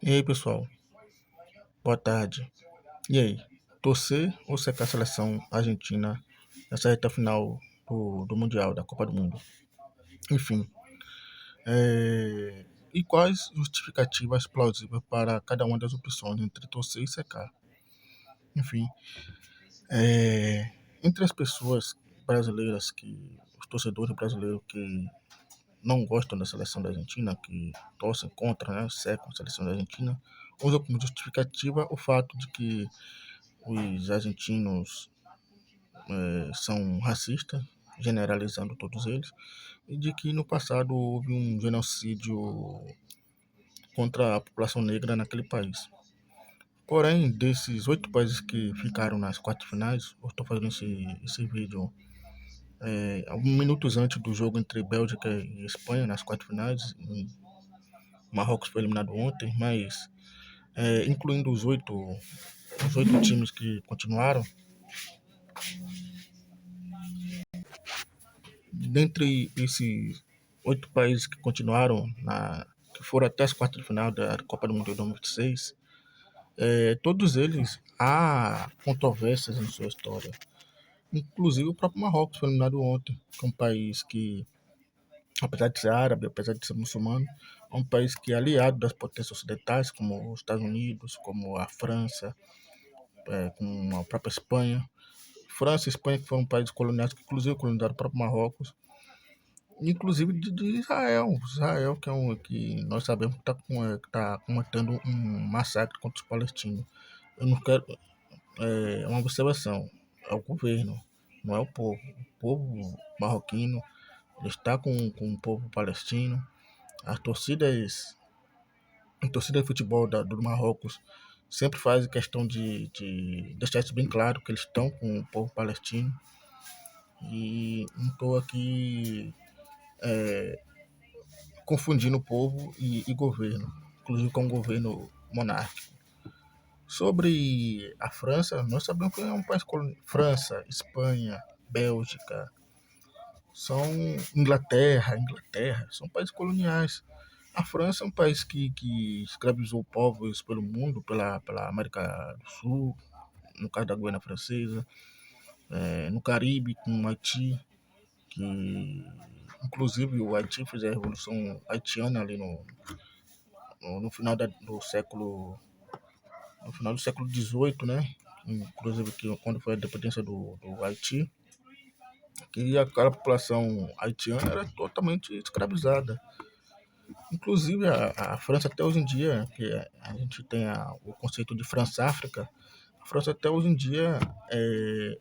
E aí, pessoal? Boa tarde. E aí? Torcer ou secar a seleção argentina nessa reta final do Mundial, da Copa do Mundo? Enfim, e quais justificativas plausíveis para cada uma das opções entre torcer e secar? Enfim, entre as pessoas brasileiras os torcedores brasileiros que não gostam da seleção da Argentina, que torcem contra, né, secam a seleção da Argentina, usam como justificativa o fato de que os argentinos são racistas, generalizando todos eles, e de que no passado houve um genocídio contra a população negra naquele país. Porém, desses 8 países que ficaram nas quartas finais, eu estou fazendo esse vídeo alguns minutos antes do jogo entre Bélgica e Espanha nas quartas finais. Marrocos foi eliminado ontem, mas incluindo os oito times que continuaram, dentre esses 8 países que continuaram, que foram até as quartas de final da Copa do Mundo de 2026, todos eles há controvérsias em sua história. Inclusive o próprio Marrocos foi eliminado ontem, que é um país que, apesar de ser árabe, apesar de ser muçulmano, é um país que é aliado das potências ocidentais, como os Estados Unidos, como a França, como a própria Espanha. França e Espanha, que foram países coloniais, que inclusive colonizaram o próprio Marrocos, inclusive de Israel. Israel, que que nós sabemos que está cometendo um massacre contra os palestinos. Eu não quero. É uma observação. É o governo, não é o povo. O povo marroquino está com o povo palestino. As torcidas, a torcida de futebol do Marrocos sempre faz questão de deixar isso bem claro, que eles estão com o povo palestino. E não estou aqui confundindo povo e governo, inclusive com o governo monárquico. Sobre a França, nós sabemos que é um país colonial. França, Espanha, Bélgica, são Inglaterra, são países coloniais. A França é um país que escravizou povos pelo mundo, pela América do Sul, no caso da Guiana Francesa, no Caribe, com o Haiti, que inclusive o Haiti fez a Revolução Haitiana ali no final do século XVIII, né? Inclusive que quando foi a independência do Haiti, que aquela população haitiana era totalmente escravizada. Inclusive a França até hoje em dia, que a gente tem o conceito de França-África, a França até hoje em dia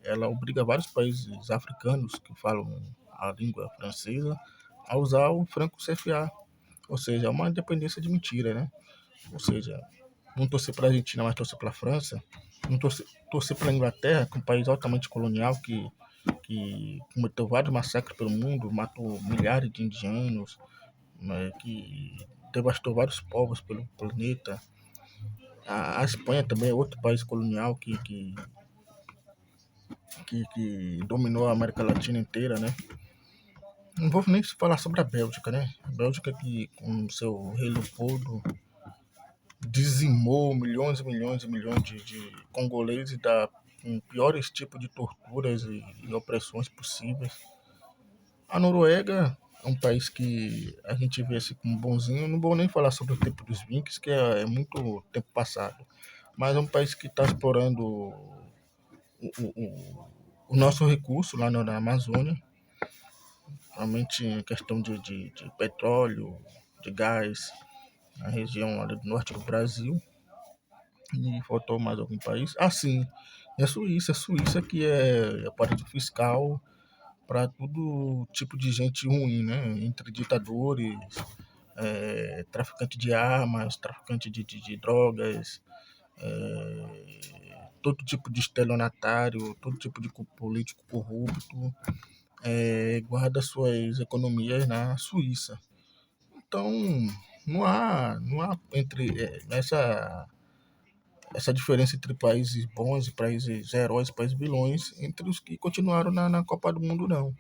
ela obriga vários países africanos que falam a língua francesa a usar o franco CFA, ou seja, é uma independência de mentira, né? Ou seja, não torcer para a Argentina, mas torcer para a França, não torcer para a Inglaterra, que é um país altamente colonial que cometeu vários massacres pelo mundo, matou milhares de indianos, né, que devastou vários povos pelo planeta. A Espanha também é outro país colonial que dominou a América Latina inteira, né? Não vou nem falar sobre a Bélgica, né? A Bélgica que, com seu rei Leopoldo, dizimou milhões e milhões e milhões de congoleses com piores tipos de torturas e opressões possíveis. A Noruega é um país que a gente vê assim como bonzinho. Não vou nem falar sobre o tempo dos Vikings, que é muito tempo passado. Mas é um país que está explorando o nosso recurso lá na Amazônia, realmente em questão de petróleo, de gás, na região ali do norte do Brasil. E faltou mais algum país? Ah, sim, é a Suíça. A Suíça que é paraíso fiscal para todo tipo de gente ruim, né? Entre ditadores, traficante de armas, traficante de drogas, todo tipo de estelionatário, todo tipo de político corrupto, guarda suas economias na Suíça. Então, não há entre essa diferença entre países bons e países heróis, países vilões, entre os que continuaram na Copa do Mundo, não.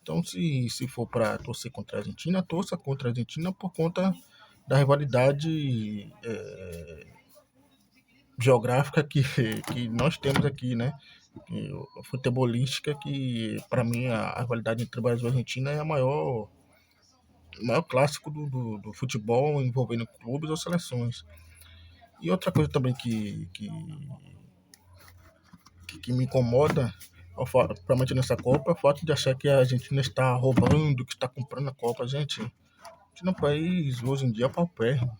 Então, se for para torcer contra a Argentina, torça contra a Argentina por conta da rivalidade geográfica que nós temos aqui, né? Futebolística, que para mim a rivalidade entre Brasil e Argentina é o maior clássico do futebol envolvendo clubes ou seleções. E outra coisa também que me incomoda, principalmente nessa Copa, é o fato de achar que a Argentina está roubando, que está comprando a Copa. Gente, a Argentina é um país hoje em dia paupérrimo.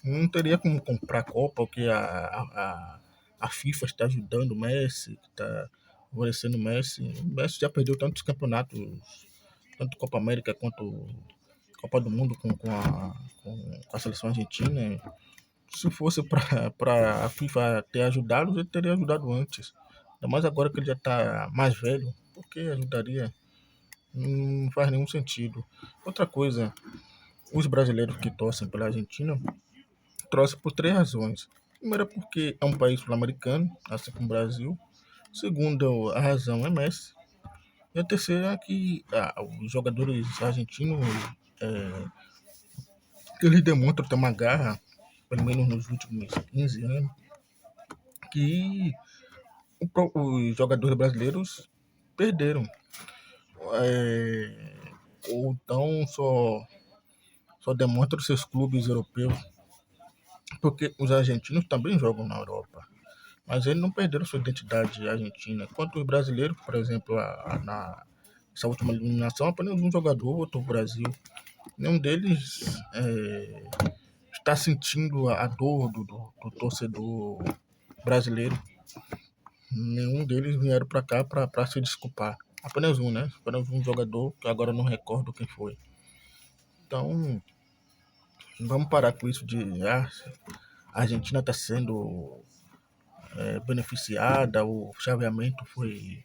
Não teria como comprar a Copa, porque a FIFA está ajudando o Messi, está favorecendo o Messi. O Messi já perdeu tantos campeonatos, tanto Copa América quanto Copa do Mundo com a seleção argentina. Se fosse para a FIFA ter ajudado, ele teria ajudado antes. Ainda mais agora que ele já está mais velho, por que ajudaria? Não faz nenhum sentido. Outra coisa, os brasileiros que torcem pela Argentina torcem por três razões. Primeira, porque é um país sul-americano, assim como o Brasil. Segunda, a razão é Messi. E a terceira é que os jogadores argentinos, é, que eles demonstram ter uma garra, pelo menos nos últimos 15 anos, que os jogadores brasileiros perderam. É, ou então só demonstram seus clubes europeus, porque os argentinos também jogam na Europa, mas eles não perderam sua identidade argentina. Enquanto os brasileiros, por exemplo, nessa última eliminação, apenas um jogador votou para o Brasil. Nenhum deles está sentindo a dor do torcedor brasileiro. Nenhum deles vieram para cá para se desculpar. Apenas um, né? Apenas um jogador, que agora não recordo quem foi. Então, vamos parar com isso de a Argentina está sendo beneficiada, o chaveamento foi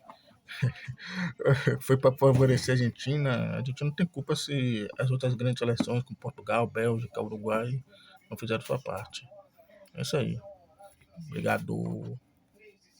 para favorecer a Argentina. A Argentina não tem culpa se as outras grandes seleções, como Portugal, Bélgica, Uruguai, não fizeram sua parte. É isso aí. Obrigado.